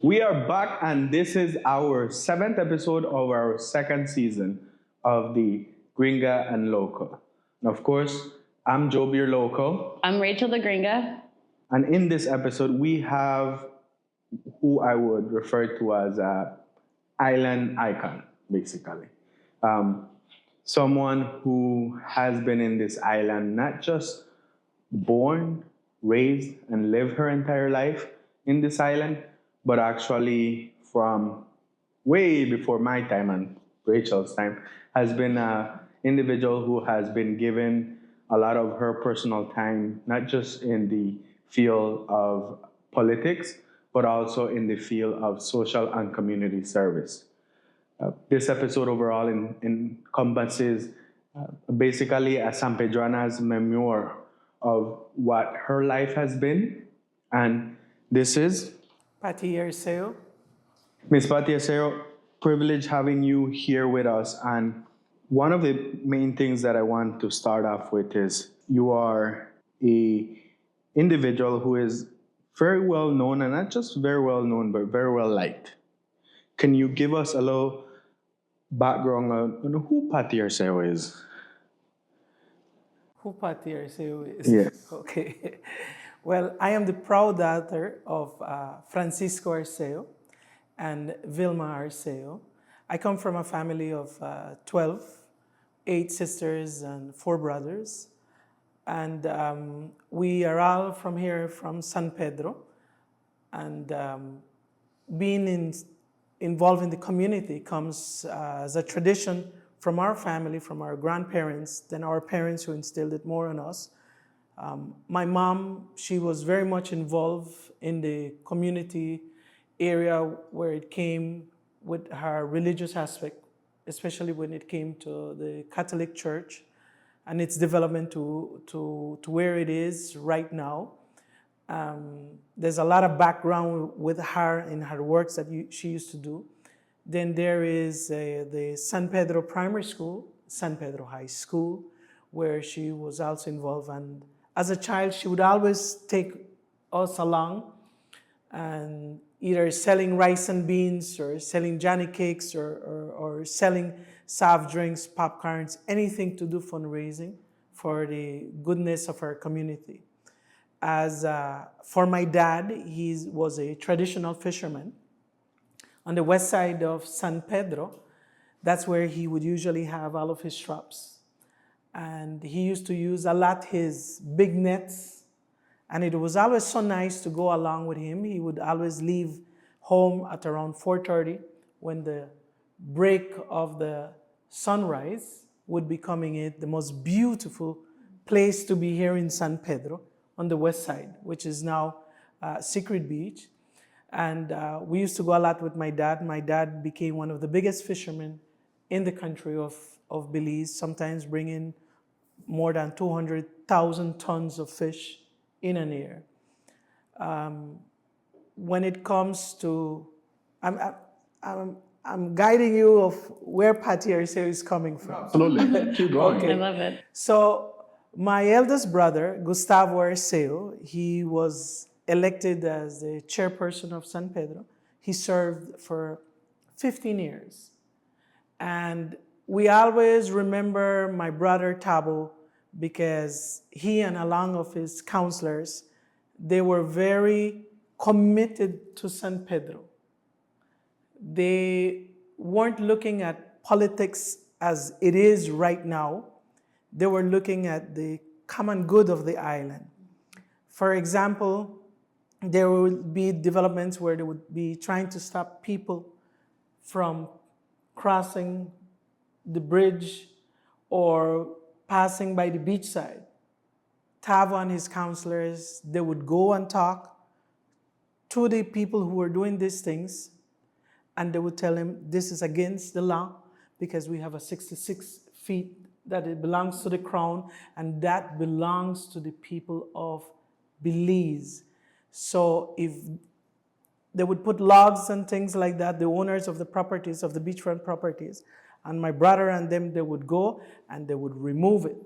We are back, and this is our seventh episode of our second season of the Gringa and Local. And of course, I'm Job, your local. I'm Rachel the Gringa. And in this episode, we have who I would refer to as an island icon, basically. Someone who has been in this island, not just born, raised, and lived her entire life in this island, but actually from way before my time and Rachel's time, has been an individual who has been given a lot of her personal time, not just in the field of politics, but also in the field of social and community service. This episode overall encompasses basically a San Pedrana's memoir of what her life has been. And this is Patty Arceo. Miss Patty Arceo, privilege having you here with us. And one of the main things that I want to start off with is you are a individual who is very well known, and not just very well known, but very well liked. Can you give us a little background on who Patty Arceo is? Who Patty Arceo is? Yes. Okay. Well, I am the proud daughter of Francisco Arceo and Vilma Arceo. I come from a family of 12, 8 sisters and 4 brothers. And we are all from here, from San Pedro. And being involved in the community comes as a tradition from our family, from our grandparents, then our parents who instilled it more on us. My mom, she was very much involved in the community area where it came with her religious aspect, especially when it came to the Catholic Church and its development to where it is right now. There's a lot of background with her in her works that she used to do. Then there is the San Pedro Primary School, San Pedro High School, where she was also involved. And as a child, she would always take us along and either selling rice and beans or selling Johnny cakes or selling soft drinks, popcorns, anything to do fundraising for the goodness of our community. As for my dad, he was a traditional fisherman. On the west side of San Pedro, that's where he would usually have all of his shops. And he used to use a lot his big nets. And it was always so nice to go along with him. He would always leave home at around 4:30 when the break of the sunrise would be coming in. The most beautiful place to be here in San Pedro on the west side, which is now Secret Beach. And we used to go a lot with my dad. My dad became one of the biggest fishermen in the country of Belize, sometimes bringing more than 200,000 tons of fish in an year. When it comes to, I'm guiding you of where Patty Arceo is coming from. Absolutely. Keep going. Okay. I love it. So my eldest brother, Gustavo Arceo, he was elected as the chairperson of San Pedro. He served for 15 years. And we always remember my brother Tabo because he and along of his counselors, they were very committed to San Pedro. They weren't looking at politics as it is right now. They were looking at the common good of the island. For example, there would be developments where they would be trying to stop people from crossing the bridge or passing by the beachside. Tavo and his counselors, they would go and talk to the people who were doing these things, and they would tell him this is against the law because we have a 66 feet that it belongs to the crown, and that belongs to the people of Belize. So if they would put logs and things like that, the owners of the properties, of the beachfront properties, and my brother and them, they would go and they would remove it.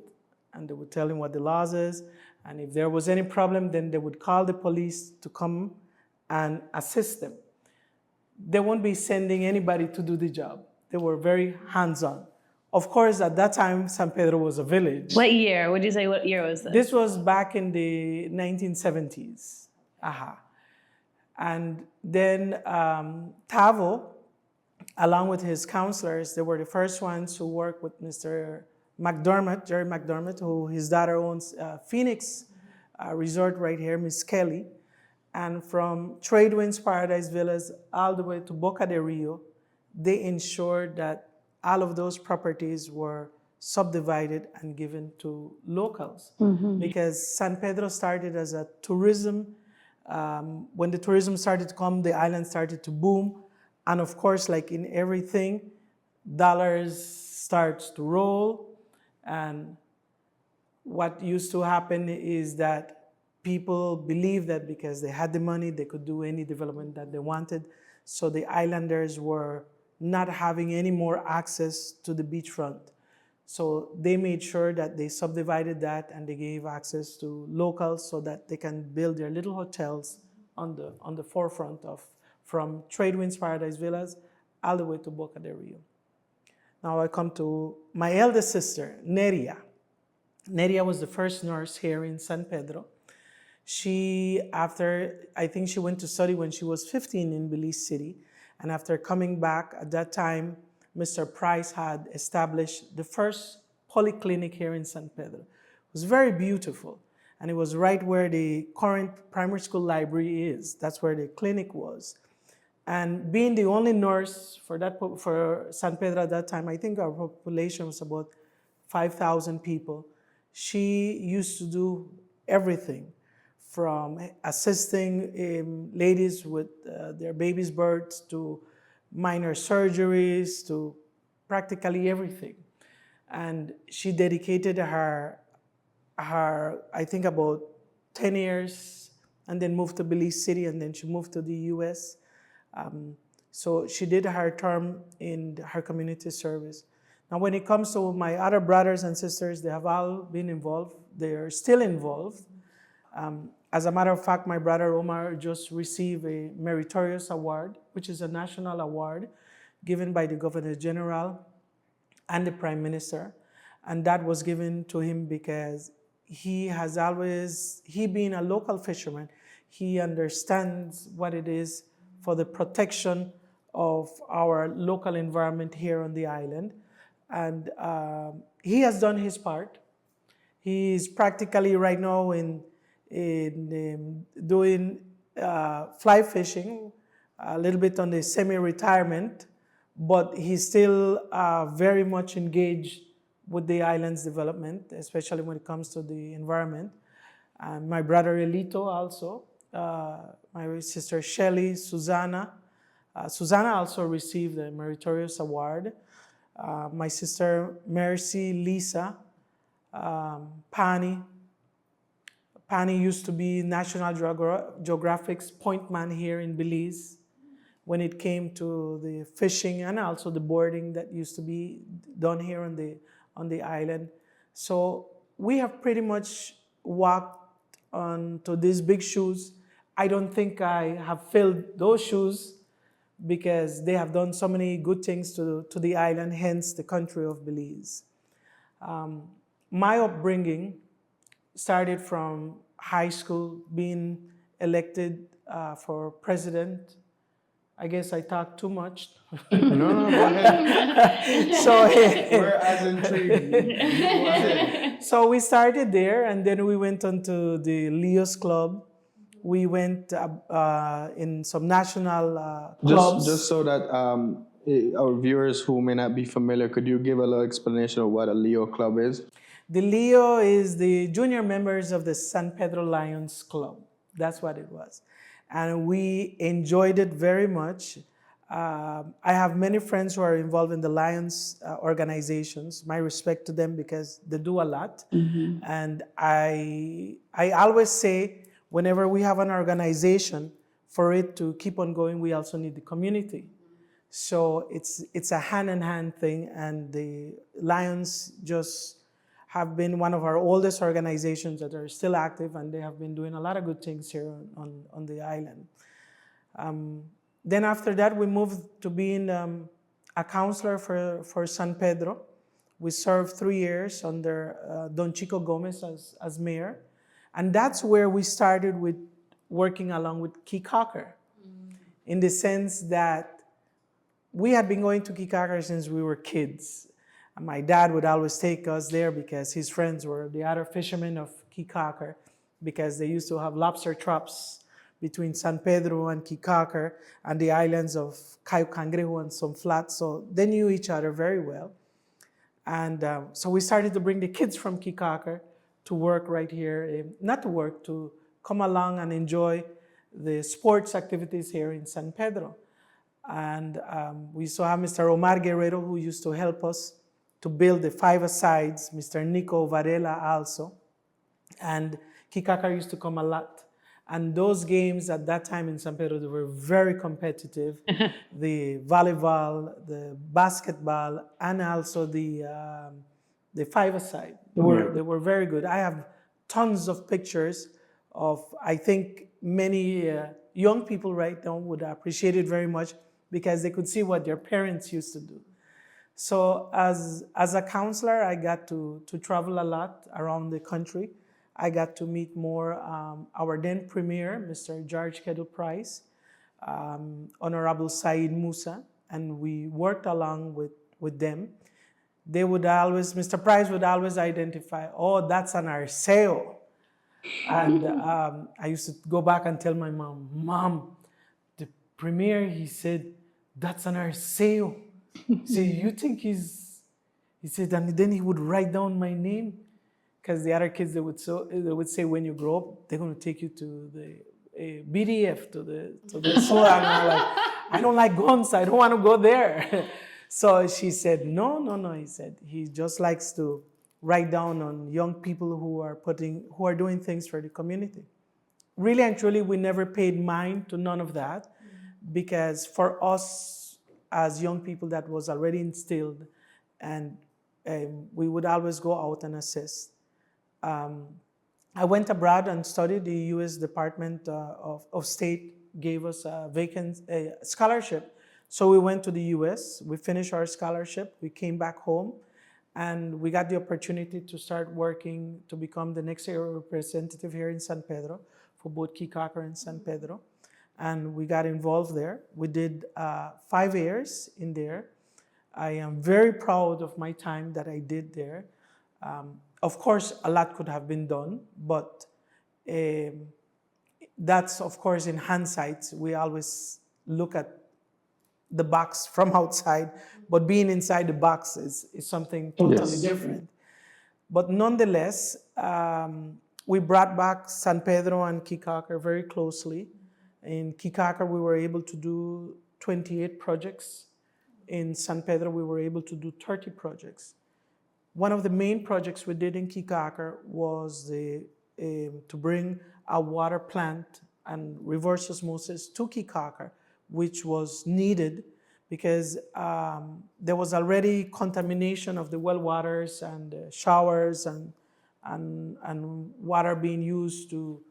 And they would tell him what the laws is. And if there was any problem, then they would call the police to come and assist them. they won't be sending anybody to do the job. They were very hands-on. Of course, at that time, San Pedro was a village. What year? Would you say what year was this? This was back in the 1970s. Aha. And then Tavo, along with his counselors, they were the first ones who worked with Mr. McDermott, Jerry McDermott, who his daughter owns Phoenix Resort right here, Miss Kelly. And from Trade Winds Paradise Villas all the way to Boca de Rio, they ensured that all of those properties were subdivided and given to locals. Because San Pedro started as a tourism. When the tourism started to come, the island started to boom. And of course, like in everything, dollars starts to roll. And what used to happen is that people believed that because they had the money, they could do any development that they wanted. So the islanders were not having any more access to the beachfront. So they made sure that they subdivided that and they gave access to locals so that they can build their little hotels on the forefront of, from Trade Winds Paradise Villas all the way to Boca de Rio. Now I come to my eldest sister, Neria. Neria was the first nurse here in San Pedro. I think she went to study when she was 15 in Belize City. And after coming back, at that time, Mr. Price had established the first polyclinic here in San Pedro. It was very beautiful. And it was right where the current primary school library is. That's where the clinic was. And being the only nurse for San Pedro at that time, I think our population was about 5,000 people. She used to do everything, from assisting ladies with their babies' births to minor surgeries to practically everything. And she dedicated her I think about 10 years and then moved to Belize City and then she moved to the US. So she did her term in her community service. Now when it comes to my other brothers and sisters, they have all been involved. They are still involved. As a matter of fact, my brother Omar just received a meritorious award, which is a national award given by the Governor General and the Prime Minister. And that was given to him because he being a local fisherman, he understands what it is for the protection of our local environment here on the island. And he has done his part. He's practically right now in doing fly fishing, a little bit on the semi-retirement, but he's still very much engaged with the island's development, especially when it comes to the environment. And my brother Elito also, my sister Shelly, Susanna. Susanna also received a meritorious award. My sister Mercy, Lisa, Pani. Pani used to be National Geographic's point man here in Belize when it came to the fishing and also the boarding that used to be done here on the island. So we have pretty much walked onto these big shoes. I don't think I have filled those shoes because they have done so many good things to the island, hence the country of Belize. My upbringing started from high school, being elected for president. I guess I talk too much. No, go ahead. So We're as intrigued. Go ahead. So we started there, and then we went on to the Leo's Club. We went in some national clubs. Just so that our viewers who may not be familiar, could you give a little explanation of what a Leo Club is? The Leo is the junior members of the San Pedro Lions Club. That's what it was. And we enjoyed it very much. I have many friends who are involved in the Lions organizations. My respect to them because they do a lot. Mm-hmm. And I always say, whenever we have an organization, for it to keep on going, we also need the community. So it's a hand-in-hand thing, and the Lions just have been one of our oldest organizations that are still active, and they have been doing a lot of good things here on the island. Then after that, we moved to being a counselor for San Pedro. We served 3 years under Don Chico Gomez as mayor. And that's where we started with working along with Caye Caulker, in the sense that we had been going to Caye Caulker since we were kids. And my dad would always take us there because his friends were the other fishermen of Caye Caulker, because they used to have lobster traps between San Pedro and Caye Caulker and the islands of Cayo Cangrejo and some flats. So they knew each other very well. And so we started to bring the kids from Caye Caulker to work right here, not to work, to come along and enjoy the sports activities here in San Pedro. And we used to have Mr. Omar Guerrero, who used to help us to build the five-a-sides, Mr. Nico Varela also. And Caye Caulker used to come a lot. And those games at that time in San Pedro, they were very competitive. The volleyball, the basketball, and also the five-a-side. They were very good. I have tons of pictures of, I think many young people right now would appreciate it very much because they could see what their parents used to do. So as a counselor, I got to travel a lot around the country. I got to meet more our then premier, Mr. George Kedel Price, Honorable Saeed Musa, and we worked along with them. They would always, Mr. Price would always identify, oh, that's an Arceo. And I used to go back and tell my mom, Mom, the premier, he said, that's an Arceo. So you think he said, and then he would write down my name. Because the other kids, they would say, when you grow up, they're going to take you to the BDF, to the SOA. And I'm like, I don't like guns. I don't want to go there. So she said, no. He said, he just likes to write down on young people who are doing things for the community. Really and truly, we never paid mind to none of that, because for us as young people, that was already instilled, and we would always go out and assist. I went abroad and studied. The U.S. Department of State gave us a scholarship. So we went to the U.S., we finished our scholarship, we came back home, and we got the opportunity to start working to become the next area representative here in San Pedro for both Caye Caulker and San Pedro. And we got involved there. We did 5 years in there. I am very proud of my time that I did there. Of course, a lot could have been done, but that's, of course, in hindsight. We always look at the box from outside, but being inside the box is something totally different. But nonetheless, we brought back San Pedro and Caye Caulker very closely. In Caye Caulker, we were able to do 28 projects. In San Pedro, we were able to do 30 projects. One of the main projects we did in Caye Caulker was to bring a water plant and reverse osmosis to Caye Caulker, which was needed because there was already contamination of the well waters and showers and water being used to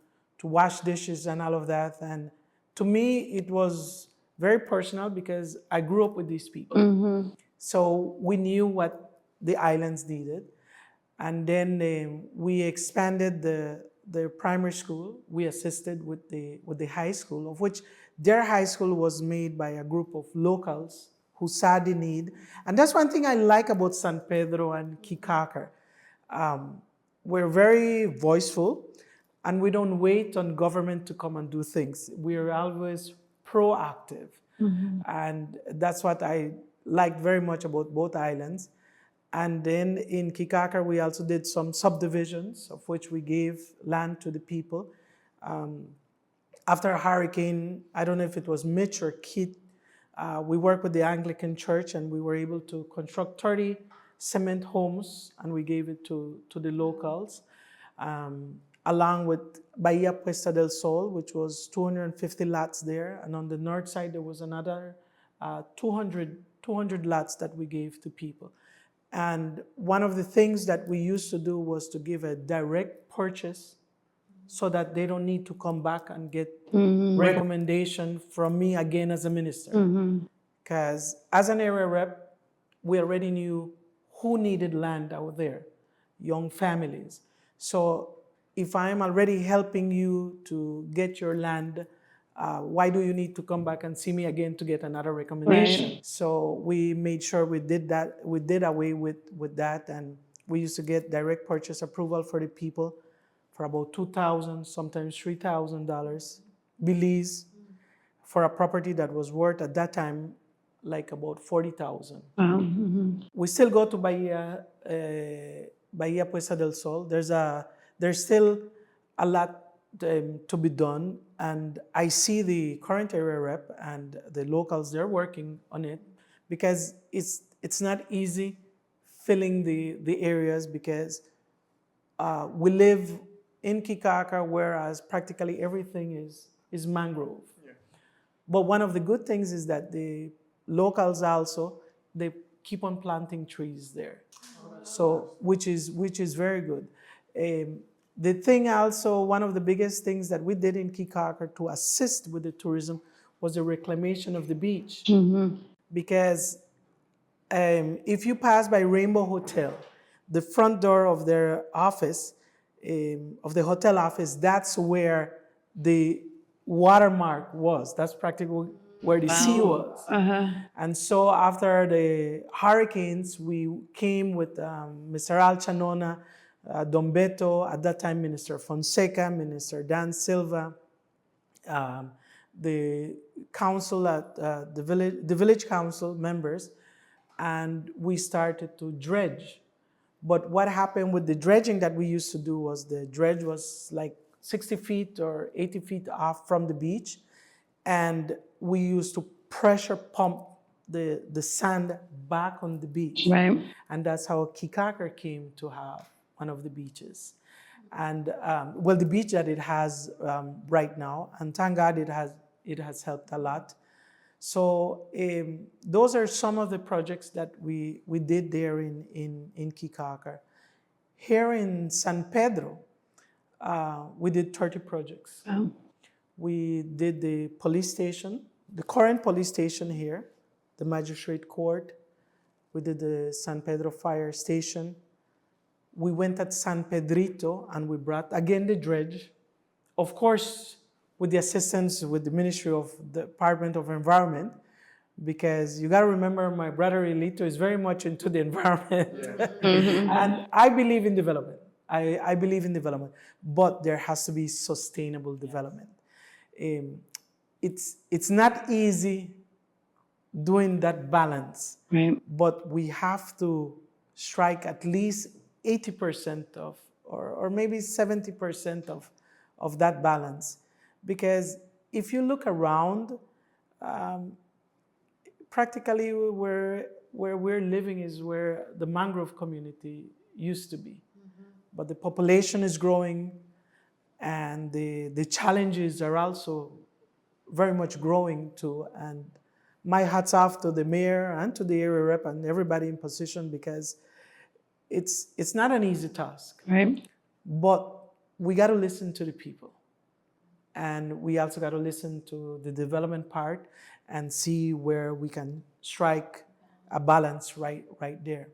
wash dishes and all of that. And to me, it was very personal because I grew up with these people. Mm-hmm. So we knew what the islands needed. And then we expanded the primary school. We assisted with the high school, of which their high school was made by a group of locals who saw the need. And that's one thing I like about San Pedro and Caye Caulker. We're very voiceful, and we don't wait on government to come and do things. We're always proactive. Mm-hmm. And that's what I liked very much about both islands. And then in Caye Caulker, we also did some subdivisions, of which we gave land to the people. After a hurricane, I don't know if it was Mitch or Keith, we worked with the Anglican Church, and we were able to construct 30 cement homes, and we gave it to the locals, along with Bahia Puesta del Sol, which was 250 lots there. And on the north side, there was another 200 lots that we gave to people. And one of the things that we used to do was to give a direct purchase so that they don't need to come back and get recommendation from me again as a minister. Because as an area rep, we already knew who needed land out there, young families. So if I'm already helping you to get your land, why do you need to come back and see me again to get another recommendation? Right. So we made sure we did that. We did away with that, and we used to get direct purchase approval for the people for about $2,000, sometimes $3,000, Belize, for a property that was worth at that time like about 40,000. Wow. We still go to Bahia, Bahia Puesta del Sol. There's still a lot to be done, and I see the current area rep and the locals, they're working on it, because it's not easy filling the areas, because we live in Caye Caulker, whereas practically everything is mangrove. Yeah. But one of the good things is that the locals also, they keep on planting trees there. So which is very good. The thing also, one of the biggest things that we did in Caye Caulker to assist with the tourism was the reclamation of the beach. Because if you pass by Rainbow Hotel, the front door of their office, of the hotel office, that's where the watermark was. That's practically where the sea was. And so after the hurricanes, we came with Mr. Al Chanona, Don Beto, at that time Minister Fonseca, Minister Dan Silva, the council at the village council members, and we started to dredge. But what happened with the dredging that we used to do was the dredge was like 60 feet or 80 feet off from the beach, and we used to pressure pump the sand back on the beach. Right. And that's how Caye Caulker came to have one of the beaches. And well, the beach that it has right now, and thank God it has helped a lot. So those are some of the projects that we did there in Caye Caulker. Here in San Pedro, we did 30 projects. Wow. We did the police station, the current police station here, the magistrate court. We did the San Pedro fire station. We went at San Pedrito and we brought again the dredge. Of course, with the assistance with the Ministry of the Department of Environment, because you gotta remember my brother Elito is very much into the environment. And I believe in development. I believe in development, but there has to be sustainable development. It's not easy doing that balance, Right. but we have to strike at least 80% of, or maybe 70% of that balance. Because if you look around, practically where we're living is where the mangrove community used to be. But the population is growing, and the challenges are also very much growing too. And my hats off to the mayor and to the area rep and everybody in position, because it's not an easy task. Right. But we got to listen to the people. And we also got to listen to the development part and see where we can strike a balance right there.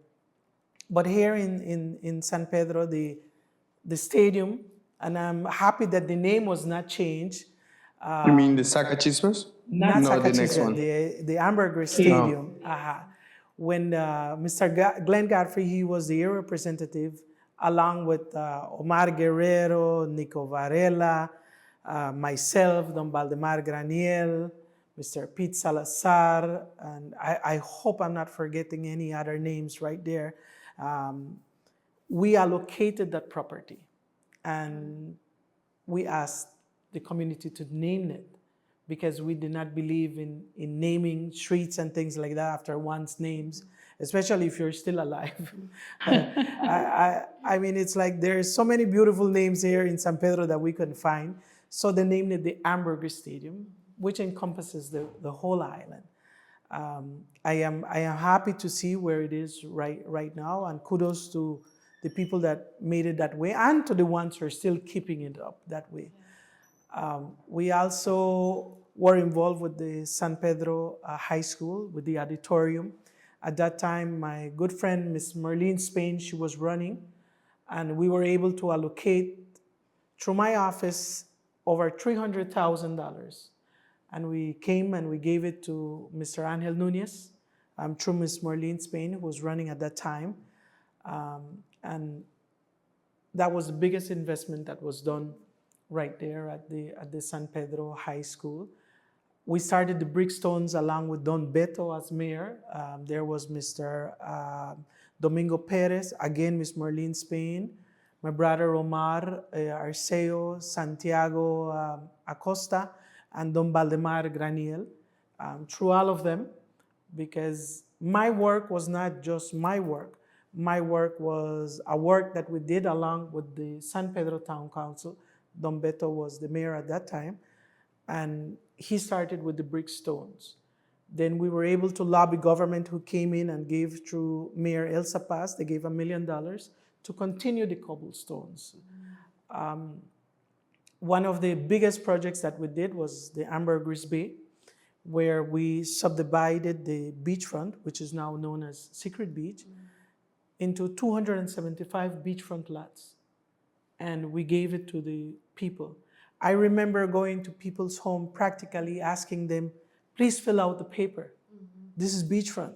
But here in San Pedro, the stadium, and I'm happy that the name was not changed. You mean the Sacachispas? Not No, the next Sacachispa, one. the Hamburger Stadium. When Mr. Glenn Godfrey, he was the area representative, along with Omar Guerrero, Nico Varela, myself, Don Valdemar Graniel, Mr. Pete Salazar, and I hope I'm not forgetting any other names right there. We allocated that property, and we asked the community to name it, because we did not believe in naming streets and things like that after one's names, especially if you're still alive. I mean, it's like there's so many beautiful names here in San Pedro that we couldn't find. So they named it the Hamburger Stadium, which encompasses the whole island. I am happy to see where it is right now, and kudos to the people that made it that way and to the ones who are still keeping it up that way. We also were involved with the San Pedro High School, with the auditorium. At that time, my good friend, Miss Marlene Spain, she was running, and we were able to allocate, through my office, over $300,000. And we came and we gave it to Mr. Angel Nunez, through Miss Marlene Spain, who was running at that time. And that was the biggest investment that was done right there at the San Pedro High School. We started the Brickstones along with Don Beto as mayor. There was Mr. Domingo Perez, again Miss Marlene Spain, my brother Omar Arceo, Santiago Acosta, and Don Valdemar Graniel. Through all of them, because my work was not just my work. My work was a work that we did along with the San Pedro Town Council. Don Beto was the mayor at that time, and he started with the Brickstones. Then we were able to lobby government, who came in and gave through Mayor Elsa Paz, they gave $1 million to continue the cobblestones. One of the biggest projects that we did was the Ambergris Bay, where we subdivided the beachfront, which is now known as Secret Beach, into 275 beachfront lots. And we gave it to the people. I remember going to people's home, practically asking them, please fill out the paper. This is beachfront.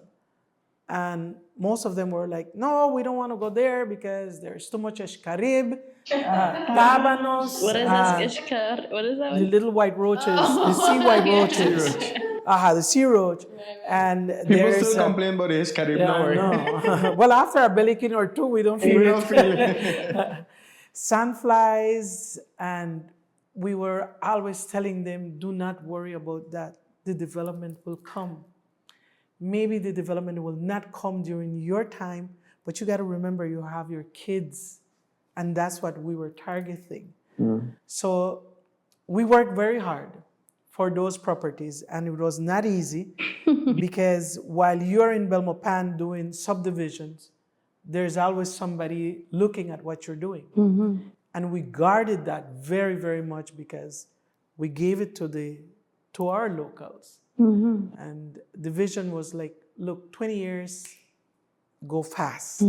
And most of them were like, no, we don't want to go there because there's too much escarib, tabanos. What is this? Ishkar? What is that? The little white roaches, the sea white roaches. The sea roach. And People still complain about the escarib, yeah, no worry. no. Well, after a bellykin or two, we don't feel We it. don't feel it. Sandflies, and we were always telling them, do not worry about that. The development will come. Maybe the development will not come during your time, but you got to remember you have your kids, and that's what we were targeting. So we worked very hard for those properties, and it was not easy because while you're in Belmopan doing subdivisions, there's always somebody looking at what you're doing. And we guarded that very, very much because we gave it to our locals. And the vision was like, look, 20 years, go fast.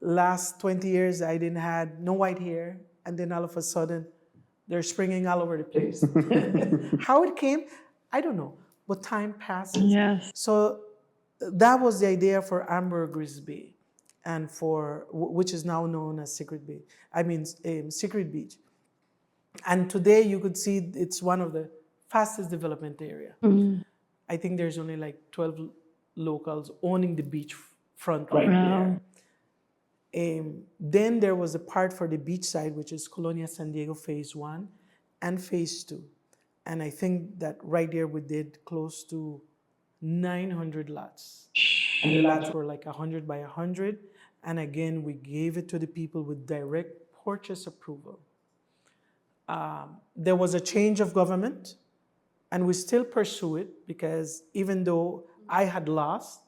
Last 20 years, I didn't have no white hair, and then all of a sudden, they're springing all over the place. How it came, I don't know, but time passes. Yes. So that was the idea for Ambergris Bay, and which is now known as Secret Bay. Secret Beach. And today you could see it's one of the fastest development area. I think there's only like 12 locals owning the beach front right there. Then there was a part for the beach side, which is Colonia San Diego Phase 1 and Phase 2. And I think that right there we did close to 900 lots. And the lots were like 100 by 100. And again, we gave it to the people with direct purchase approval. There was a change of government, and we still pursue it because even though I had lost,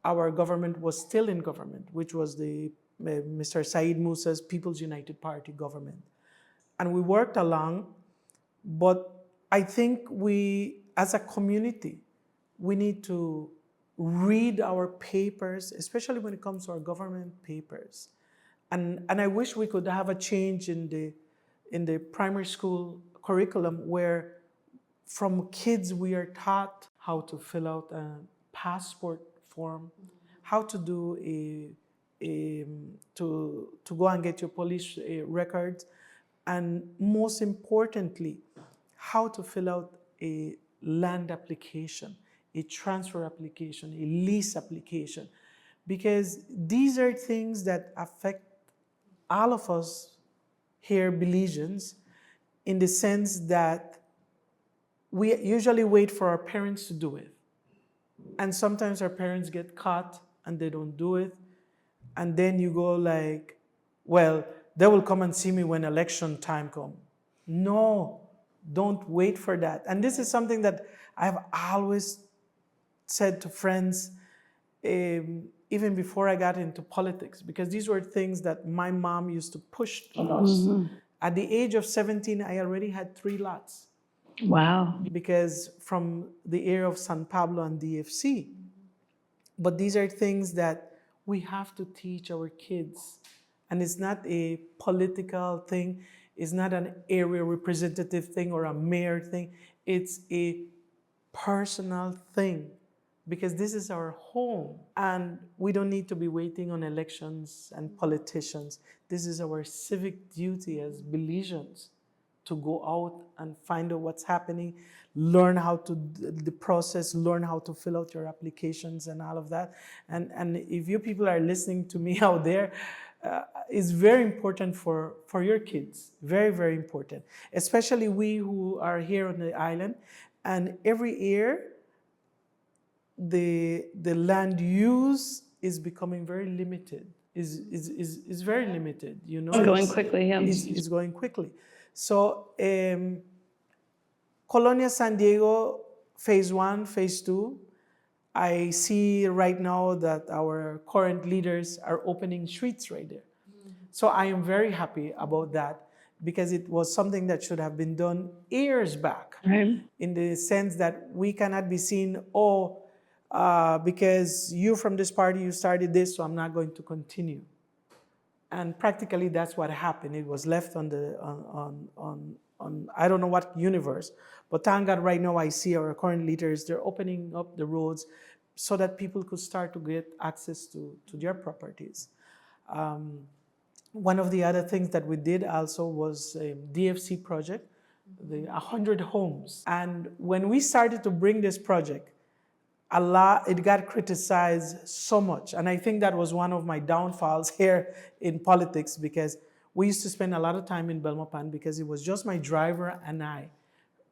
our government was still in government, which was the Mr. Saeed Musa's People's United Party government. And we worked along, but I think we, as a community, we need to read our papers, especially when it comes to our government papers. And I wish we could have a change in the primary school curriculum where from kids we are taught how to fill out a passport form, how to do to go and get your police records, and most importantly, how to fill out a land application, a transfer application, a lease application, because these are things that affect all of us here, Belizeans, in the sense that we usually wait for our parents to do it. And sometimes our parents get caught and they don't do it. And then you go like, well, they will come and see me when election time comes. No, don't wait for that. And this is something that I've always said to friends. even before I got into politics, because these were things that my mom used to push on us. At the age of 17, I already had 3 lots. Wow. Because from the area of San Pablo and DFC. But these are things that we have to teach our kids. And it's not a political thing. It's not an area representative thing or a mayor thing. It's a personal thing, because this is our home. And we don't need to be waiting on elections and politicians. This is our civic duty as Belizeans, to go out and find out what's happening, learn how to the process, learn how to fill out your applications and all of that. And if you people are listening to me out there, it's very important for your kids, very, very important. Especially we who are here on the island, and every year the land use is becoming very limited, is very limited, you know. It's going quickly, yeah. It's going quickly. So Colonia San Diego, phase 1, phase 2, I see right now that our current leaders are opening streets right there. So I am very happy about that, because it was something that should have been done years back. Right. In the sense that we cannot be seen, because you from this party, you started this, so I'm not going to continue. And practically that's what happened. It was left on I don't know what universe, but thank God right now I see our current leaders, they're opening up the roads so that people could start to get access to their properties. One of the other things that we did also was a DFC project, the 100 homes. And when we started to bring this project, it got criticized so much. And I think that was one of my downfalls here in politics, because we used to spend a lot of time in Belmopan because it was just my driver and I.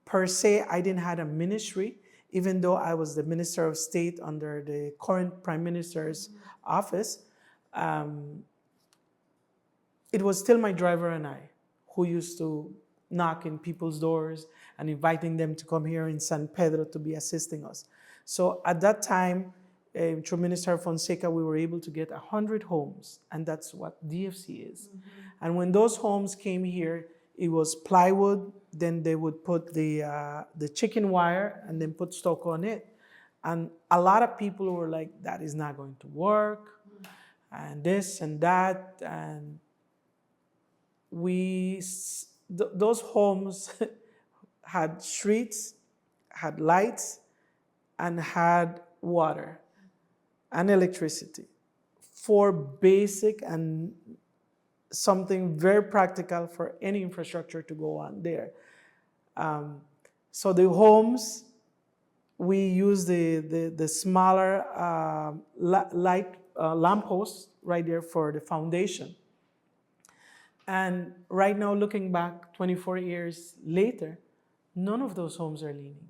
Per se, I didn't have a ministry, even though I was the Minister of State under the current Prime Minister's office. It was still my driver and I who used to knock in people's doors and inviting them to come here in San Pedro to be assisting us. So at that time, through Minister Fonseca, we were able to get 100 homes, and that's what DFC is. And when those homes came here, it was plywood, then they would put the chicken wire and then put stucco on it. And a lot of people were like, that is not going to work, and this and that. And those homes had streets, had lights, and had water and electricity for basic and something very practical for any infrastructure to go on there. So the homes, we use the smaller light lampposts right there for the foundation. And right now, looking back 24 years later, none of those homes are leaning.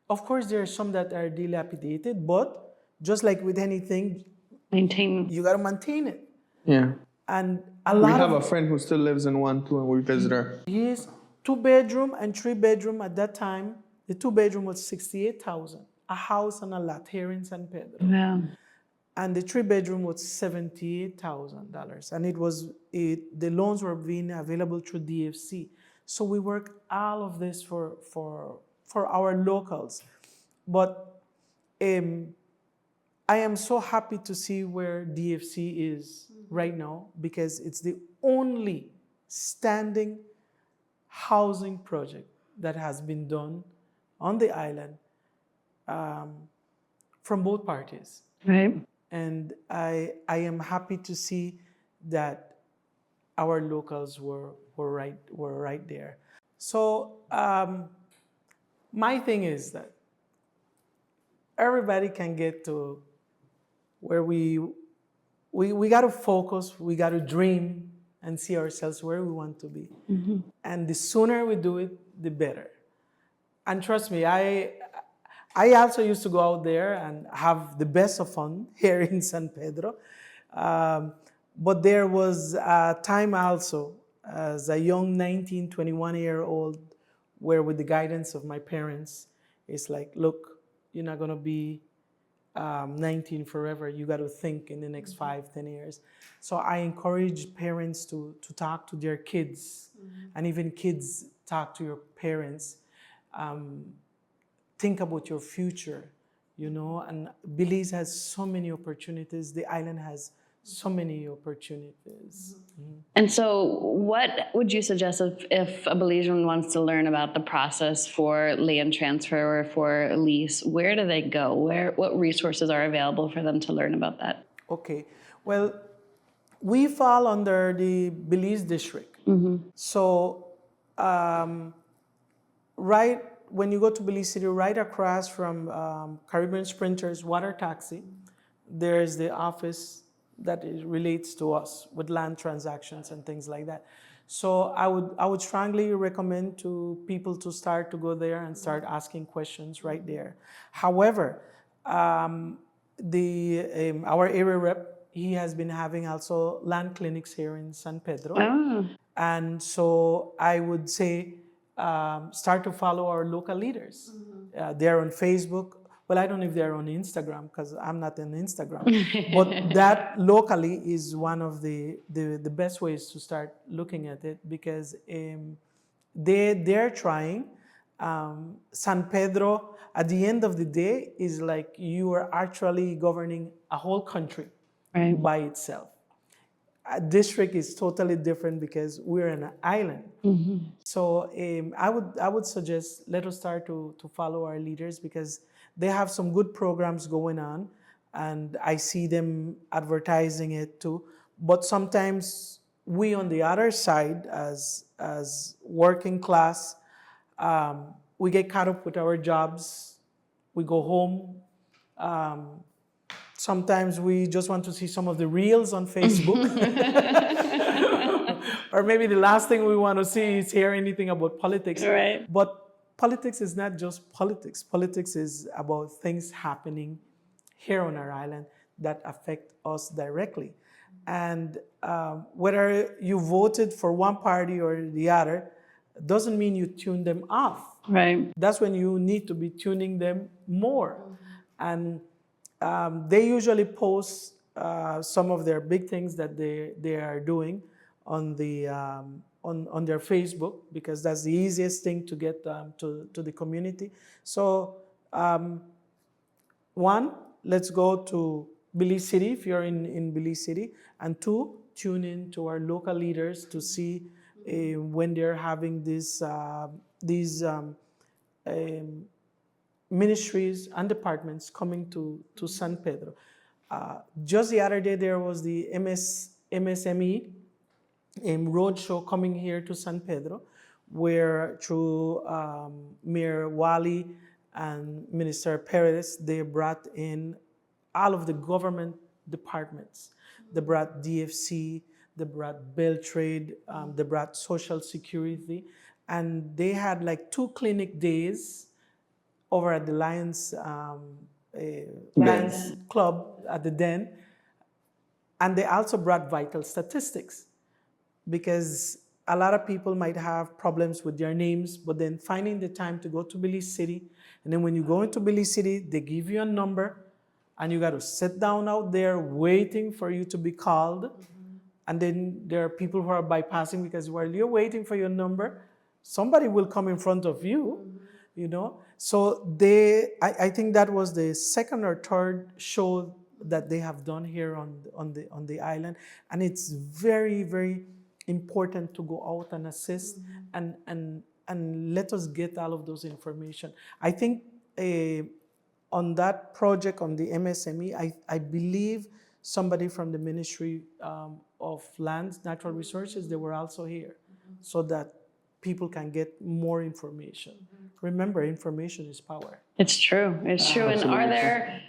Of course, there are some that are dilapidated, but just like with anything, you got to maintain it. Yeah. And we have a friend who still lives in one too, and we visit her. Yes, 2-bedroom and 3-bedroom at that time. The 2-bedroom was $68,000, a house and a lot here in San Pedro. Wow. And the 3-bedroom was $78,000, and the loans were being available through DFC. So we work all of this for our locals. But I am so happy to see where DFC is right now, because it's the only standing housing project that has been done on the island from both parties. Right. And I am happy to see that our locals were right there. So my thing is that everybody can get to where we got to focus, we got to dream and see ourselves where we want to be. Mm-hmm. And the sooner we do it, the better. And trust me, I also used to go out there and have the best of fun here in San Pedro. But there was a time also as a young 19, 21-year-old where, with the guidance of my parents, it's like, look, you're not going to be 19 forever. You got to think in the next 5, 10 years. So I encourage parents to talk to their kids, and even kids talk to your parents. Think about your future, and Belize has so many opportunities. The island has so many opportunities. And so what would you suggest if a Belizean wants to learn about the process for land transfer or for lease? Where do they go? What resources are available for them to learn about that? Okay. Well, we fall under the Belize district. So right when you go to Belize City, right across from Caribbean Sprinters Water Taxi, there's the office that relates to us with land transactions and things like that. So I would strongly recommend to people to start to go there and start asking questions right there. However, our area rep, he has been having also land clinics here in San Pedro. And so I would say start to follow our local leaders. They're on Facebook. Well, I don't know if they're on Instagram because I'm not on Instagram. But that locally is one of the best ways to start looking at it, because they're trying. San Pedro, at the end of the day, is like you are actually governing a whole country by itself. A district is totally different because we're an island. So I would suggest let us start to follow our leaders, because they have some good programs going on, and I see them advertising it too. But sometimes we on the other side, as working class, we get caught up with our jobs. We go home. Sometimes we just want to see some of the reels on Facebook. Or maybe the last thing we want to see is hear anything about politics. Right. But politics is not just politics. Politics is about things happening here on our island that affect us directly. And whether you voted for one party or the other doesn't mean you tune them off. Right. That's when you need to be tuning them more. And they usually post some of their big things that they are doing on the on their Facebook, because that's the easiest thing to get to the community. So one, let's go to Belize City if you're in Belize City, and two, tune in to our local leaders to see when they're having these ministries and departments coming to San Pedro. Just the other day, there was the MSME roadshow coming here to San Pedro, where through Mayor Wally and Minister Perez, they brought in all of the government departments. They brought DFC, they brought Bell Trade, they brought Social Security, and they had like 2 clinic days over at the Lions Club at the Den. And they also brought vital statistics, because a lot of people might have problems with their names, but then finding the time to go to Belize City. And then when you go into Belize City, they give you a number, and you got to sit down out there waiting for you to be called. And then there are people who are bypassing, because while you're waiting for your number, somebody will come in front of you, So I think that was the second or third show that they have done here on the island, and it's very, very important to go out and assist and let us get all of those information. I think on that project on the MSME, I believe somebody from the Ministry of Lands, Natural Resources, they were also here, so that people can get more information. Remember, information is power. It's true. It's true. And are there,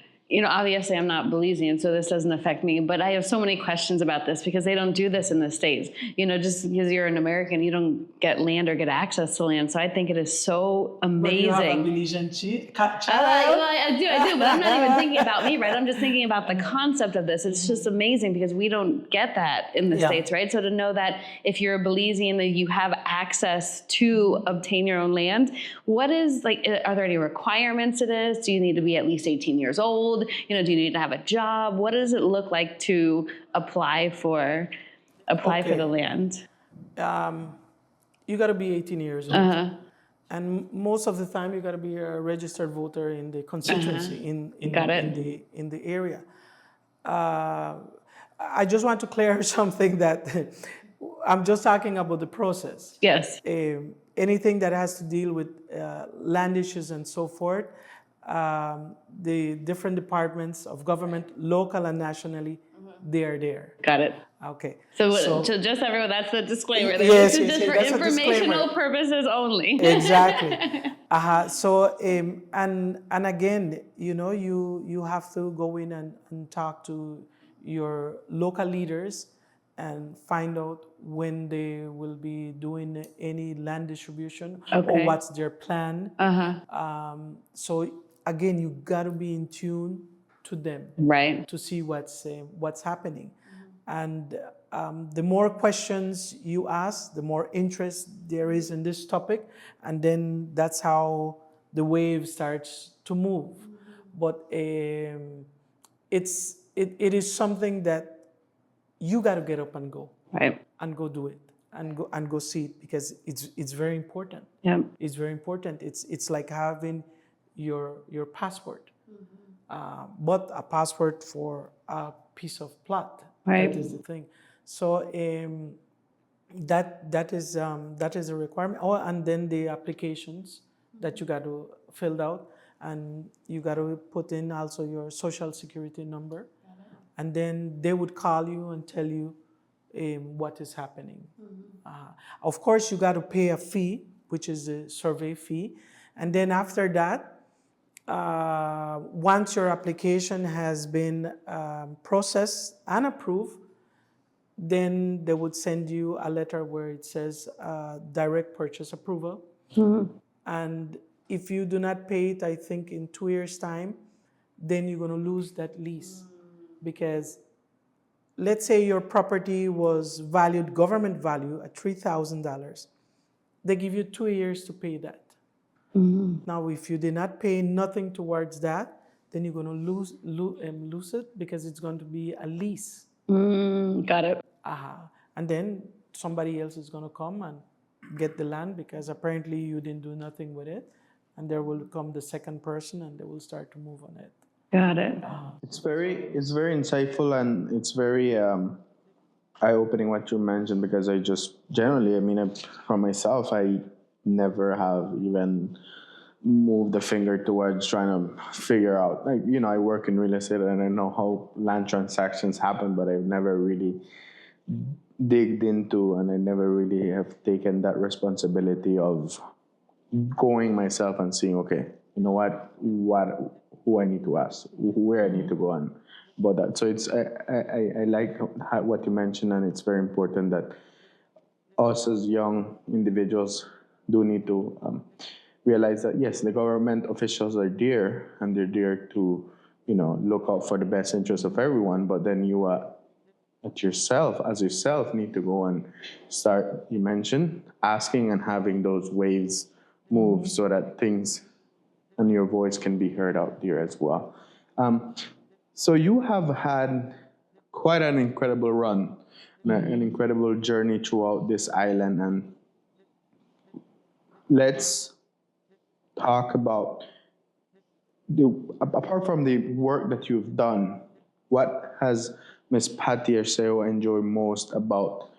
obviously I'm not Belizean, so this doesn't affect me, but I have so many questions about this, because they don't do this in the States. Just because you're an American, you don't get land or get access to land. So I think it is so amazing. But you have a Belizean child? I do, but I'm not even thinking about me, right? I'm just thinking about the concept of this. It's just amazing, because we don't get that in the States, right? So to know that if you're a Belizean, that you have access to obtain your own land, what is, are there any requirements to this? Do you need to be at least 18 years old? old? Do you need to have a job? What does it look like to apply for the land? You got to be 18 years old. And most of the time, you got to be a registered voter in the constituency, in the area. I just want to clear something that I'm just talking about the process. Yes. Anything that has to deal with land issues and so forth, the different departments of government, local and nationally, they are there. Got it. Okay. So just everyone, that's the disclaimer. Yes, this is just for informational purposes only. Exactly. So and again, you have to go in and talk to your local leaders and find out when they will be doing any land distribution or what's their plan. So again, you got to be in tune to them, right, to see what's happening. And the more questions you ask, the more interest there is in this topic, and then that's how the wave starts to move. But it is something that you got to get up and go, right, and go do it, and go see it, because it's very important. Yeah, it's very important. It's like having your passport, but a passport for a piece of plot. Right. That is the thing. So that is a requirement. Oh, and then the applications that you got to fill out, and you got to put in also your social security number, and then they would call you and tell you what is happening. Of course, you got to pay a fee, which is a survey fee, and then after that, once your application has been processed and approved, then they would send you a letter where it says direct purchase approval. And if you do not pay it, I think in 2 years' time, then you're going to lose that lease. Because let's say your property was valued, government value, at $3,000. They give you 2 years to pay that. Now, if you did not pay nothing towards that, then you're going to lose it, because it's going to be a lease. Got it. And then somebody else is going to come and get the land, because apparently you didn't do nothing with it. And there will come the second person, and they will start to move on it. Got it. It's very insightful, and it's very eye-opening what you mentioned, because I just generally, from myself, I never have even moved the finger towards trying to figure out, I work in real estate and I know how land transactions happen, but I've never really digged into, and I never really have taken that responsibility of going myself and seeing, okay, you know who I need to ask, where I need to go on about that. So it's I like what you mentioned, and it's very important that us as young individuals do need to realize that, yes, the government officials are there, and they're there to, look out for the best interests of everyone. But then you, as yourself, need to go and start, you mentioned, asking and having those waves move so that things and your voice can be heard out there as well. So you have had quite an incredible run, an incredible journey throughout this island, and let's talk about apart from the work that you've done, what has Miss Patty Arceo enjoyed most about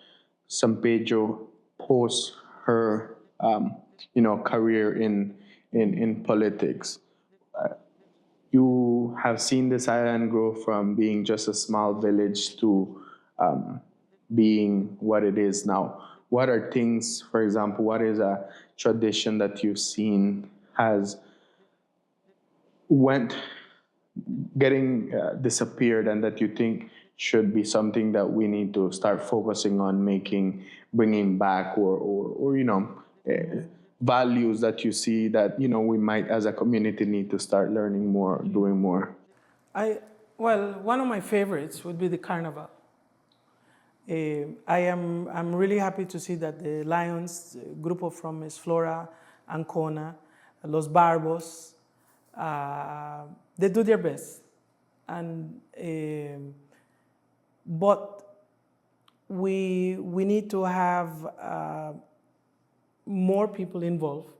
San Pedro post her, career in politics? You have seen this island grow from being just a small village to being what it is now. What are things, for example, what is a tradition that you've seen has disappeared, and that you think should be something that we need to start focusing on bringing back, or values that you see that, we might as a community need to start learning more, doing more? One of my favorites would be the carnival. I'm really happy to see that the Lions, grupo from Miss Flora, Ancona, Los Barbos, they do their best. and but we need to have more people involved,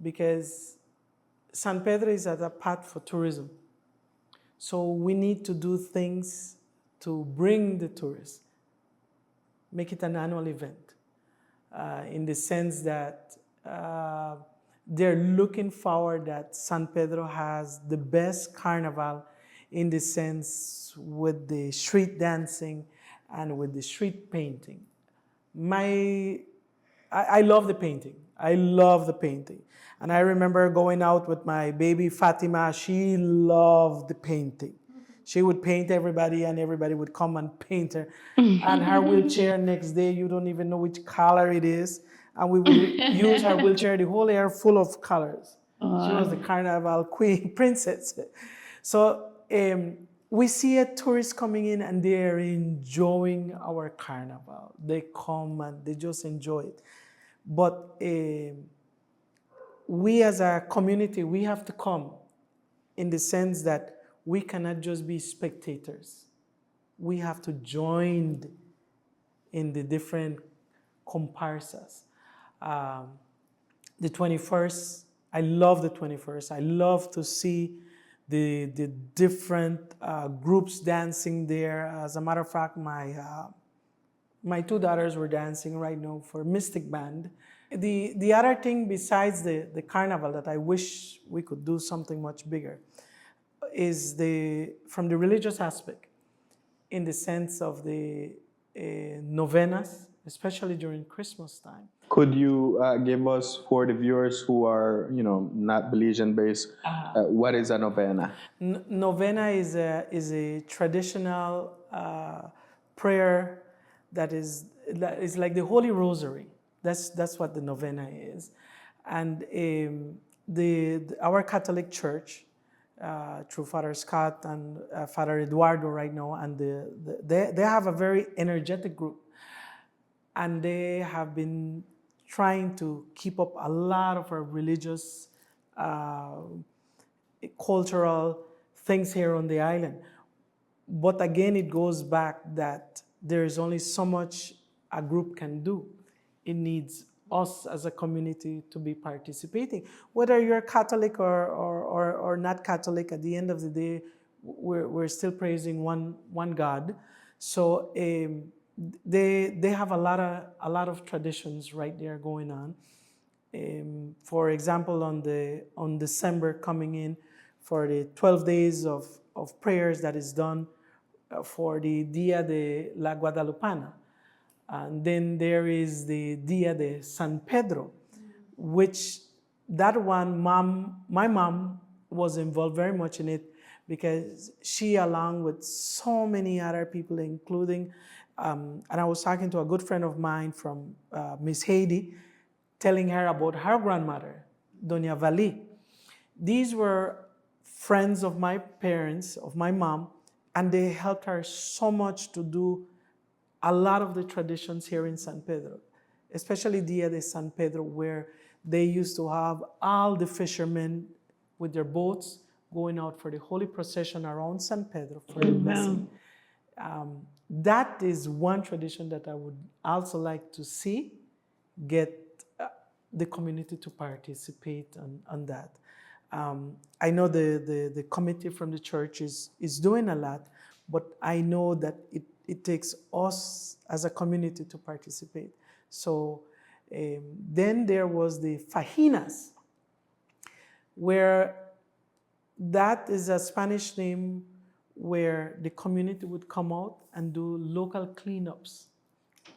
because San Pedro is at a path for tourism. So we need to do things to bring the tourists, make it an annual event, in the sense that they're looking forward that San Pedro has the best carnival, in the sense with the street dancing and with the street painting. I love the painting. I love the painting. And I remember going out with my baby Fatima. She loved the painting. She would paint everybody, and everybody would come and paint her. And her wheelchair, next day, you don't even know which color it is. And we would use her wheelchair, the whole air full of colors. She was the carnival queen, princess. So we see a tourist coming in, and they're enjoying our carnival. They come and they just enjoy it. But we as a community, we have to come, in the sense that we cannot just be spectators. We have to join in the different comparsas. The 21st, I love the 21st. I love to see the different groups dancing there. As a matter of fact, my two daughters were dancing right now for Mystic Band. The other thing besides the carnival that I wish we could do something much bigger is from the religious aspect, in the sense of the novenas, especially during Christmas time. Could you give us, for the viewers who are, not Belizean based, what is a novena? Novena is a traditional prayer that is like the Holy Rosary. That's what the novena is, and our Catholic Church, through Father Scott and Father Eduardo right now, and they have a very energetic group, and they have been trying to keep up a lot of our religious, cultural things here on the island. But again, it goes back that there is only so much a group can do. It needs us as a community to be participating. Whether you're Catholic or not Catholic, at the end of the day, we're still praising one God. So they have a lot of traditions right there going on. For example, on December coming in, for the 12 days of prayers that is done for the Dia de la Guadalupana. And then there is the Dia de San Pedro, which that one, my mom was involved very much in it, because she, along with so many other people, including, and I was talking to a good friend of mine from Miss Haiti, telling her about her grandmother, Doña Vali. These were friends of my parents, of my mom, and they helped her so much to do a lot of the traditions here in San Pedro, especially Dia de San Pedro, where they used to have all the fishermen with their boats going out for the holy procession around San Pedro for the blessing. That is one tradition that I would also like to see get the community to participate on that. I know the committee from the church is doing a lot, but I know that it takes us as a community to participate. So then there was the fajinas, where that is a Spanish name where the community would come out and do local cleanups.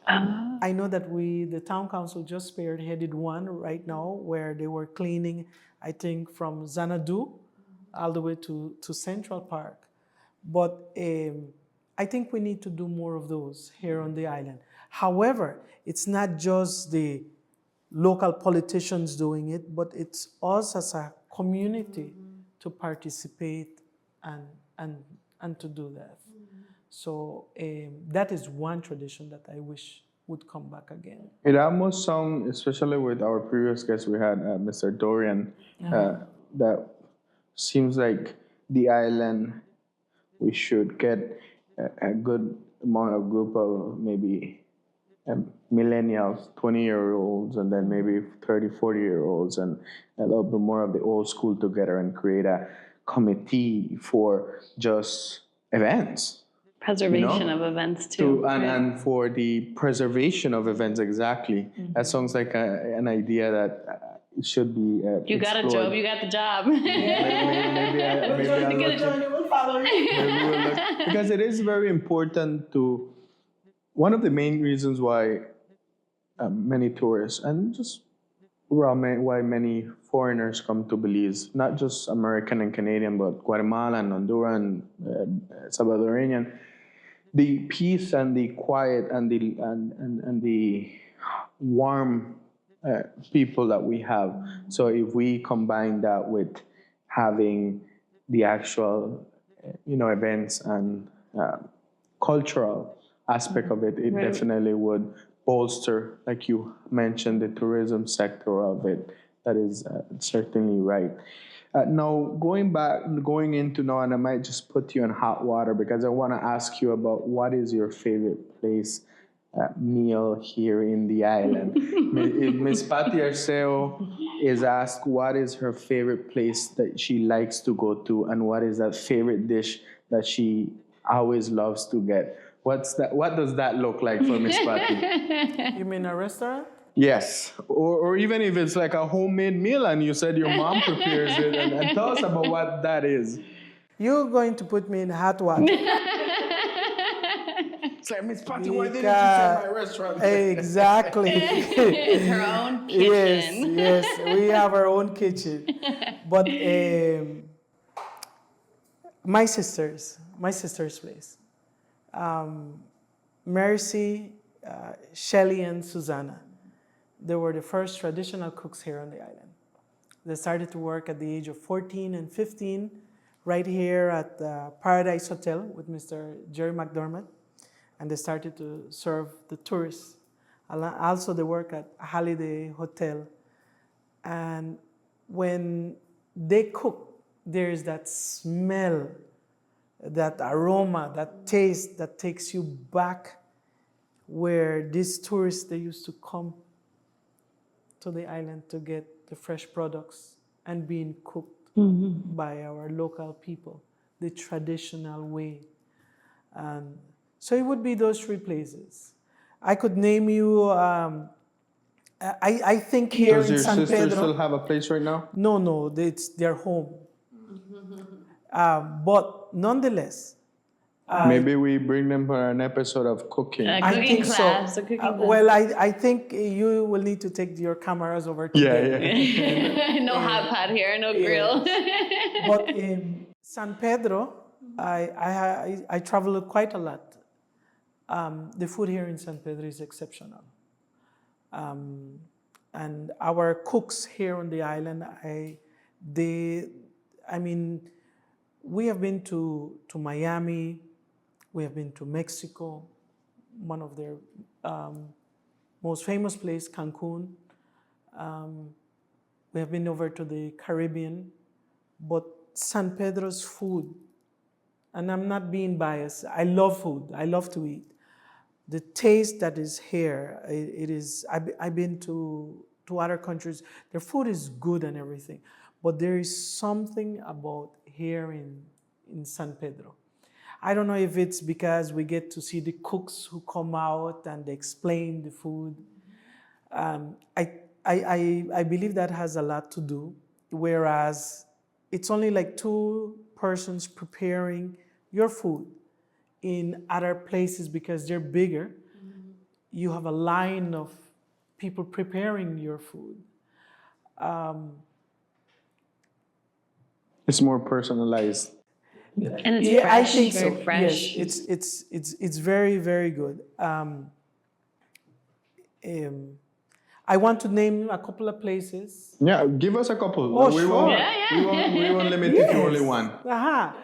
I know that the town council just spearheaded one right now where they were cleaning, I think, from Xanadu all the way to Central Park. But I think we need to do more of those here on the island. However, it's not just the local politicians doing it, but it's us as a community to participate and to do that. So that is one tradition that I wish would come back again. It almost sounds, especially with our previous guest we had, Mr. Dorian, that seems like the island we should get a good amount of group of maybe millennials, 20-year-olds, and then maybe 30, 40-year-olds, and a little bit more of the old school together and create a committee for just events. Preservation of events too. And for the preservation of events, exactly. That sounds like an idea that it should be you got a job. You got the job. maybe I'll because it is very important to. One of the main reasons why many tourists and just why many foreigners come to Belize, not just American and Canadian, but Guatemalan, Honduran, Salvadorian, the peace and the quiet and the warm people that we have. So if we combine that with having the actual, events and cultural aspect of it, it definitely would bolster, like you mentioned, the tourism sector of it. That is certainly right. Now, going into now, and I might just put you in hot water because I want to ask you about what is your favorite place meal here in the island. Miss Patty Arceo is asked what is her favorite place that she likes to go to, and what is that favorite dish that she always loves to get. What's that? What does that look like for Miss Patty? You mean a restaurant? Yes, or even if it's like a homemade meal and you said your mom prepares it, and tell us about what that is. You're going to put me in hot water. It's like, Miss Patty, why didn't you say my restaurant? Exactly. It's her own kitchen. Yes, we have our own kitchen. But my sister's place. Mercy, Shelley, and Susanna. They were the first traditional cooks here on the island. They started to work at the age of 14 and 15 right here at the Paradise Hotel with Mr. Jerry McDermott. And they started to serve the tourists. Also, they work at Holiday Hotel. And when they cook, there's that smell, that aroma, that taste that takes you back where these tourists, they used to come to the island to get the fresh products and being cooked by our local people, the traditional way. And so it would be those three places. I could name you, I think here in San Pedro. Does your sister still have a place right now? No, it's their home. But nonetheless, maybe we bring them for an episode of cooking. I think class, so. a cooking class. Well, I think you will need to take your cameras over to them. Yeah. No hot pot here, no grill. But in San Pedro, I travel quite a lot. The food here in San Pedro is exceptional. And our cooks here on the island, we have been to Miami, we have been to Mexico, one of their most famous place, Cancun. We have been over to the Caribbean, but San Pedro's food, and I'm not being biased, I love food, I love to eat. The taste that is here, it is, I've been to other countries, their food is good and everything, but there is something about here in San Pedro. I don't know if it's because we get to see the cooks who come out and they explain the food. I believe that has a lot to do, whereas it's only like 2 persons preparing your food. In other places, because they're bigger, you have a line of people preparing your food. It's more personalized. And it's fresh, I think very so. fresh. Yes, it's very, very good. I want to name a couple of places. Yeah, give us a couple. Oh, we sure. won't, we won't limit it to only one.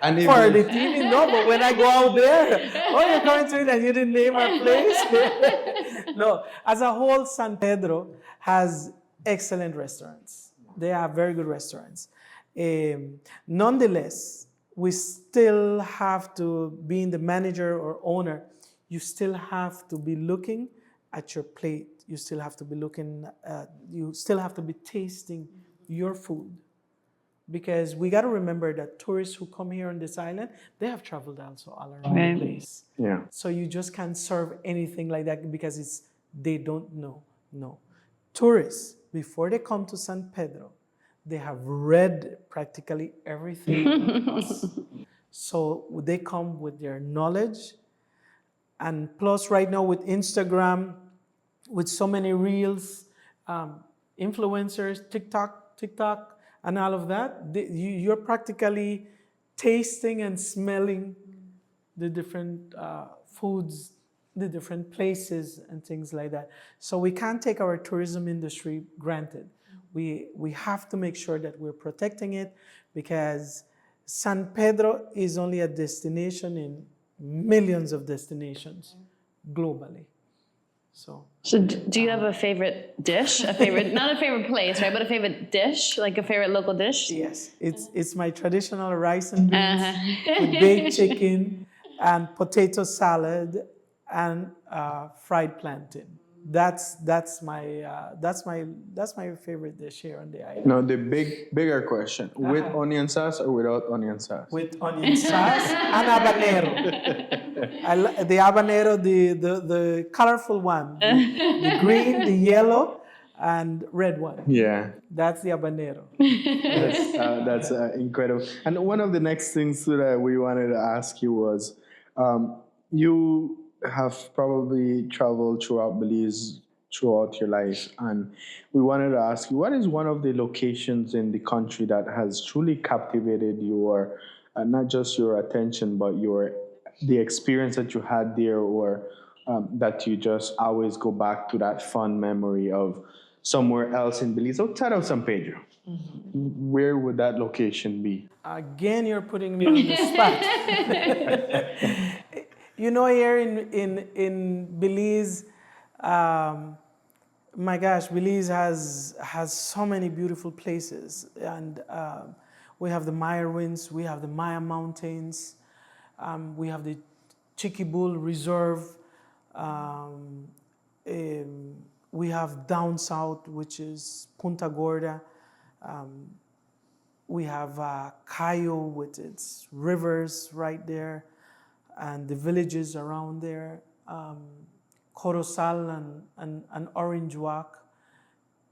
And For the TV, no, but when I go out there, you're coming to it and you didn't name our place. No, as a whole, San Pedro has excellent restaurants. They have very good restaurants. Nonetheless, we still have to, being the manager or owner, you still have to be looking at your plate. You still have to be looking at, you still have to be tasting your food. Because we got to remember that tourists who come here on this island, they have traveled also all around the place. Yeah. So you just can't serve anything like that because they don't know. No. Tourists, before they come to San Pedro, they have read practically everything about us. So they come with their knowledge. And plus right now with Instagram, with so many reels, influencers, TikTok, and all of that, you're practically tasting and smelling the different foods, the different places and things like that. So we can't take our tourism industry granted. We have to make sure that we're protecting it, because San Pedro is only a destination in millions of destinations globally. So do you have a favorite dish? A favorite, not a favorite place, right? But a favorite dish, like a favorite local dish? Yes, it's my traditional rice and beans with baked chicken and potato salad and fried plantain. That's my favorite dish here on the island. Now the bigger question: with onion sauce or without onion sauce? With onion sauce and habanero. The habanero, the colorful one, the green, the yellow, and red one. Yeah. That's the habanero. That's incredible. And one of the next things that we wanted to ask you was, you have probably traveled throughout Belize throughout your life, and we wanted to ask you, what is one of the locations in the country that has truly captivated your, not just your attention, but the experience that you had there, or that you just always go back to that fun memory of somewhere else in Belize outside of San Pedro? Mm-hmm. Where would that location be? Again, you're putting me on the spot. You know, here in Belize, my gosh, Belize has so many beautiful places, and we have the Maya Winds, we have the Maya Mountains, we have the Chiquibul Reserve, we have down south, which is Punta Gorda. We have Cayo with its rivers right there, and the villages around there, Corozal and Orange Walk,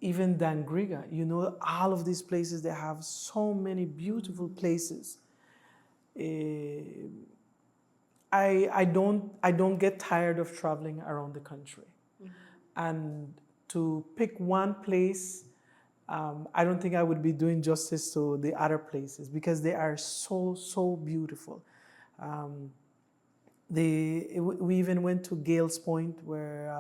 even Gringa. You know, all of these places, they have so many beautiful places. I don't get tired of traveling around the country. Mm-hmm. And to pick one place, I don't think I would be doing justice to the other places, because they are so beautiful. We even went to Gales Point, where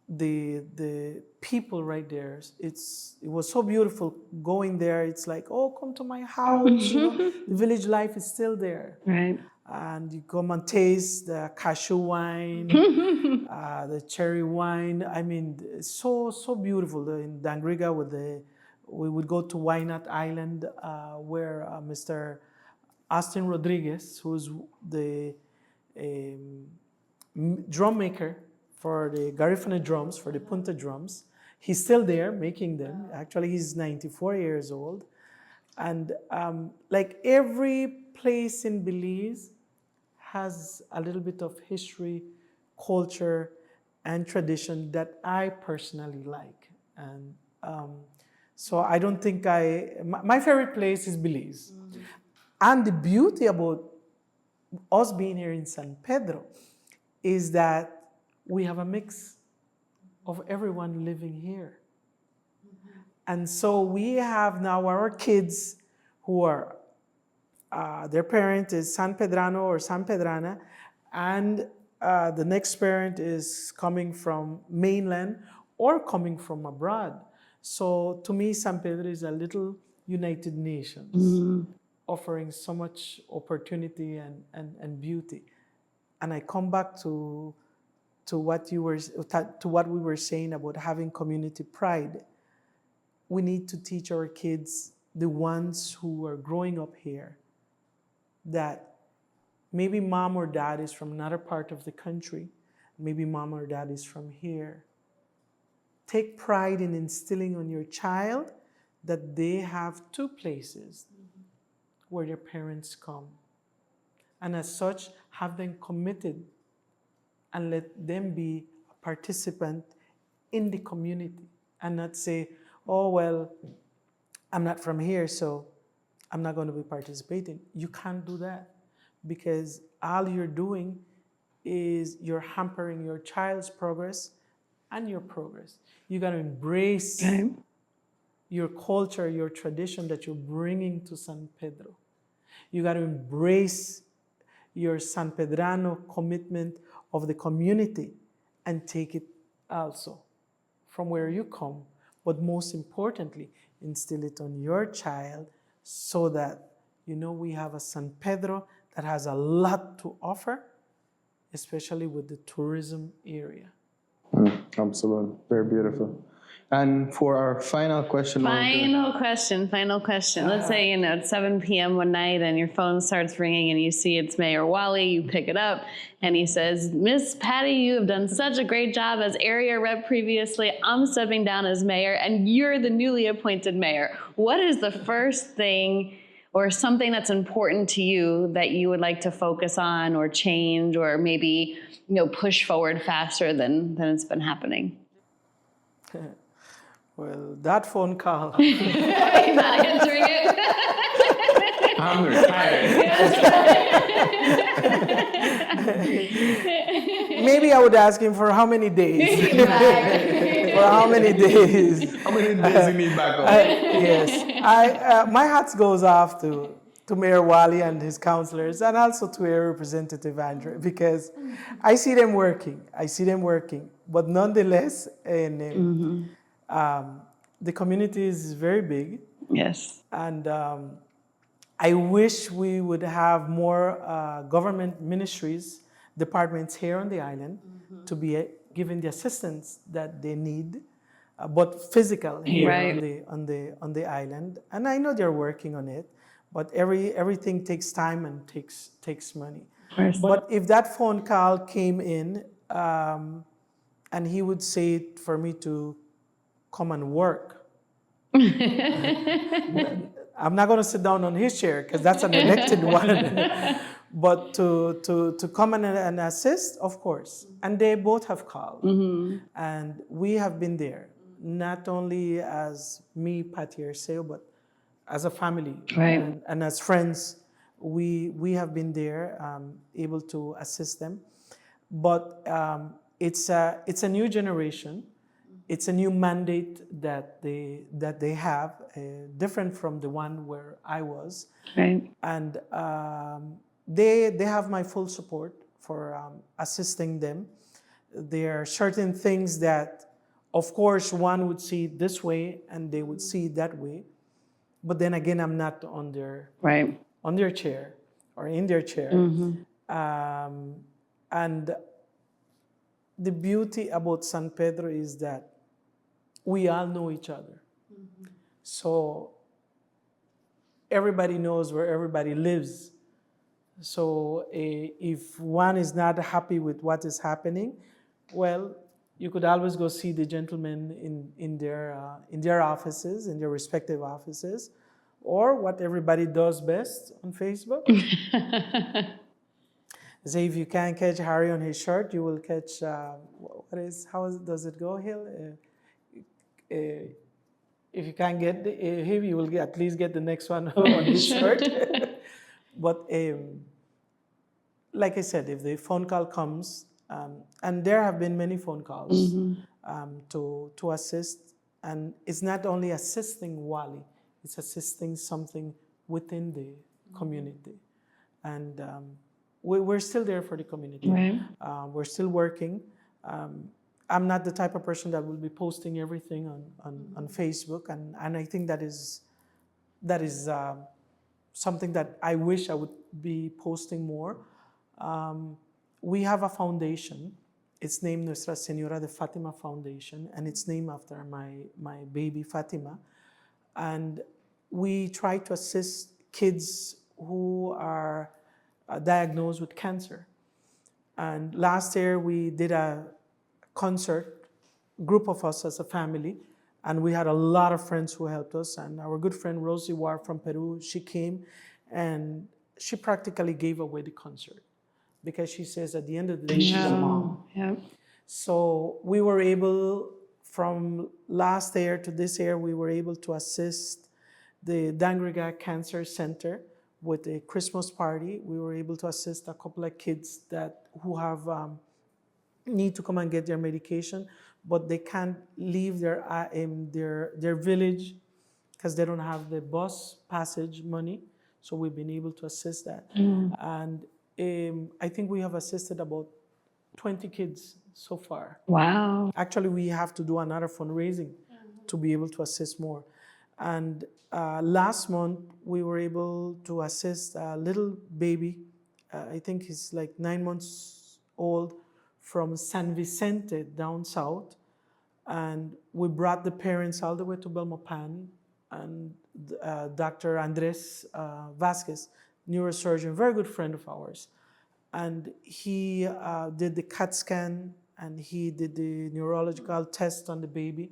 the people right there, it was so beautiful going there. It's like, oh, come to my house. You know, the village life is still there. Right. And you come and taste the cashew wine, the cherry wine. I mean, it's so beautiful. In Gringa, we would go to Wynot Island, where Mr. Austin Rodriguez, who's the drum maker for the Garifuna drums, for the Punta drums. He's still there making them. Actually, he's 94 years old. And like every place in Belize has a little bit of history, culture, and tradition that I personally like. And so I don't think my favorite place is Belize. Mm-hmm. And the beauty about us being here in San Pedro is that we have a mix of everyone living here. Mm-hmm. And so we have now our kids who are, their parent is San Pedrano or San Pedrana, and the next parent is coming from mainland or coming from abroad. So to me, San Pedro is a little United Nations. Mm-hmm. Offering so much opportunity and beauty. And I come back to what we were saying about having community pride. We need to teach our kids, the ones who are growing up here, that maybe mom or dad is from another part of the country, maybe mom or dad is from here. Take pride in instilling on your child that they have two places where their parents come. And as such, have them committed and let them be a participant in the community and not say, oh, well, I'm not from here, so I'm not going to be participating. You can't do that because all you're doing is you're hampering your child's progress and your progress. You got to embrace your culture, your tradition that you're bringing to San Pedro. You got to embrace your San Pedrano commitment of the community and take it also from where you come. But most importantly, instill it on your child so that, you know, we have a San Pedro that has a lot to offer, especially with the tourism area. Absolutely. Very beautiful. And for our final question. Final question. Let's say, it's 7 p.m. one night and your phone starts ringing and you see it's Mayor Wally. You pick it up and he says, Miss Patty, you have done such a great job as area rep previously. I'm stepping down as mayor and you're the newly appointed mayor. What is the first thing or something that's important to you that you would like to focus on or change or maybe, push forward faster than it's been happening? Well, that phone call. You're not answering it. I'm retired. Maybe I would ask him for how many days? For how many days? How many days you need back home? Yes. My hat goes off to Mayor Wally and his councillors and also to Area Representative Andrew because I see them working. But nonetheless, the community is very big. Yes. And I wish we would have more government ministries, departments here on the island to be given the assistance that they need, but physical here on the island. And I know they're working on it, but everything takes time and takes money. But if that phone call came in and he would say for me to come and work, I'm not going to sit down on his chair because that's an elected one. But to come and assist, of course. And they both have called. And we have been there, not only as me, Patty Arceo, but as a family. And as friends, we have been there, able to assist them. But it's a new generation. It's a new mandate that they have, different from the one where I was. And they have my full support for assisting them. There are certain things that, of course, one would see it this way and they would see it that way. But then again, I'm not on their chair or in their chair. And the beauty about San Pedro is that we all know each other. So everybody knows where everybody lives. So if one is not happy with what is happening, well, you could always go see the gentlemen in their offices, in their respective offices, or what everybody does best on Facebook. Say if you can't catch Harry on his shirt, you will catch, does it go, Hill? If you can't get him, you will at least get the next one on his shirt. But like I said, if the phone call comes, and there have been many phone calls to assist, and it's not only assisting Wally, it's assisting something within the community. And we're still there for the community. We're still working. I'm not the type of person that will be posting everything on Facebook, and I think that is something that I wish I would be posting more. We have a foundation. It's named Nuestra Señora de Fatima Foundation, and it's named after my baby Fatima. And we try to assist kids who are diagnosed with cancer. And last year we did a concert, group of us as a family, and we had a lot of friends who helped us. And our good friend Rosie War from Peru, she came and she practically gave away the concert because she says at the end of the day, she's a mom. Yeah. So we were able, from last year to this year, we were able to assist the Gringa Cancer Center with a Christmas party. We were able to assist a couple of kids who have need to come and get their medication, but they can't leave their village because they don't have the bus passage money. So we've been able to assist that. And I think we have assisted about 20 kids so far. Wow. Actually, we have to do another fundraising to be able to assist more. And last month, we were able to assist a little baby, I think he's like 9 months old, from San Vicente down south. And we brought the parents all the way to Belmopan, and Dr. Andres Vasquez, neurosurgeon, very good friend of ours. And he did the CAT scan and he did the neurological test on the baby.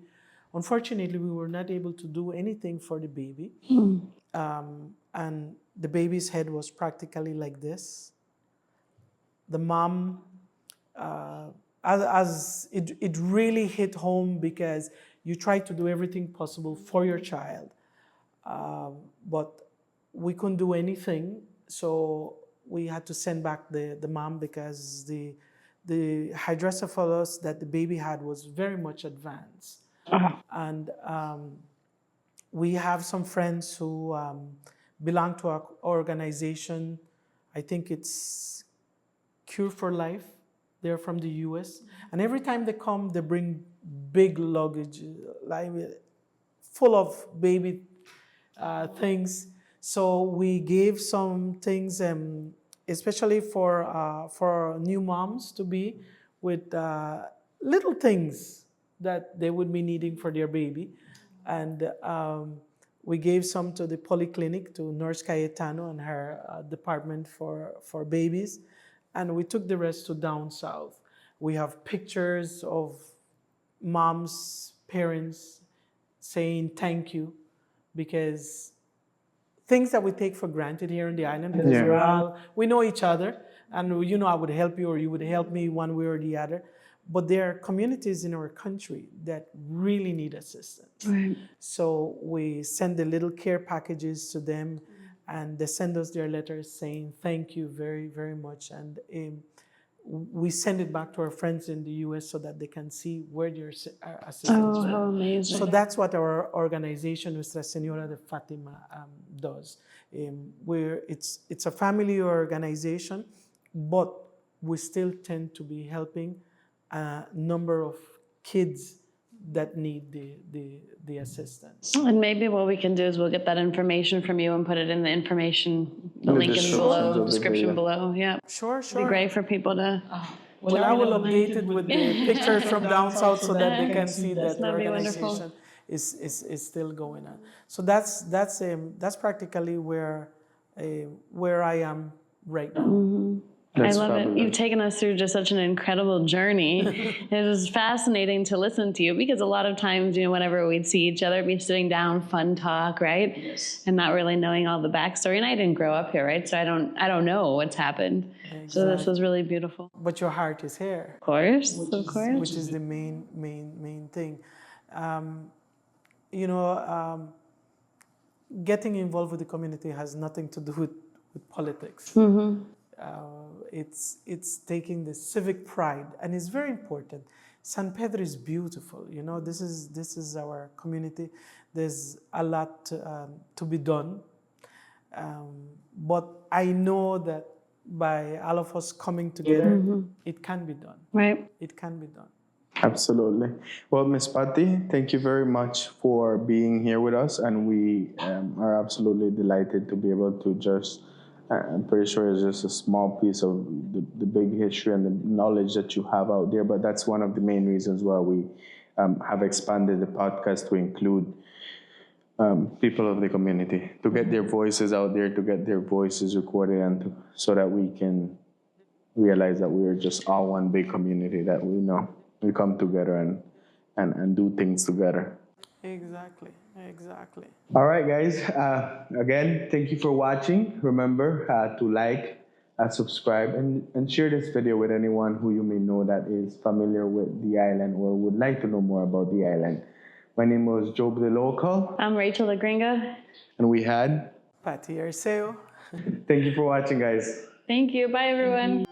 Unfortunately, we were not able to do anything for the baby. And the baby's head was practically like this. The mom, as it really hit home because you try to do everything possible for your child. But we couldn't do anything. So we had to send back the mom because the hydrocephalus that the baby had was very much advanced. And we have some friends who belong to our organization. I think it's Cure for Life. They're from the US. And every time they come, they bring big luggage, like full of baby things. So we gave some things, especially for new moms to be with little things that they would be needing for their baby. And we gave some to the polyclinic, to Nurse Cayetano and her department for babies. And we took the rest to down south. We have pictures of moms, parents saying thank you, because things that we take for granted here on the island, because we know each other, and I would help you or you would help me one way or the other. But there are communities in our country that really need assistance. Right. So we send the little care packages to them, and they send us their letters saying thank you very, very much. And we send it back to our friends in the US so that they can see where their assistance is. How amazing. So that's what our organization, Nuestra Señora de Fatima, does. It's a family organization, but we still tend to be helping a number of kids that need the assistance. And maybe what we can do is we'll get that information from you and put it in the link in below, description below. Yeah. Sure. It'd be great for people to. Well, I will update it with the pictures from down south so that they can see that the organization is still going on. So that's practically where I am right now. Mm-hmm. I love it. You've taken us through just such an incredible journey. It was fascinating to listen to you, because a lot of times, whenever we'd see each other, we'd be sitting down, fun talk, right? Yes. And not really knowing all the backstory. And I didn't grow up here, right? So I don't know what's happened. Exactly. So this was really beautiful. But your heart is here. Of course. Which is the main thing. Getting involved with the community has nothing to do with politics. Mm-hmm. It's taking the civic pride, and it's very important. San Pedro is beautiful. This is our community. There's a lot to be done, but I know that by all of us coming together, it can be done. Right. It can be done. Absolutely. Well, Miss Patty, thank you very much for being here with us, and we are absolutely delighted to be able to just. I'm pretty sure it's just a small piece of the big history and the knowledge that you have out there, but that's one of the main reasons why we have expanded the podcast to include people of the community, to get their voices out there, to get their voices recorded, and so that we can realize that we're just all one big community, that we come together and do things together. Exactly, exactly. All right, guys. Again, thank you for watching. Remember to like, subscribe, and share this video with anyone who you may know that is familiar with the island or would like to know more about the island. My name was Job the Local. I'm Rachel the Gringa. And we had Patty Arceo. Thank you for watching, guys. Thank you. Bye, everyone.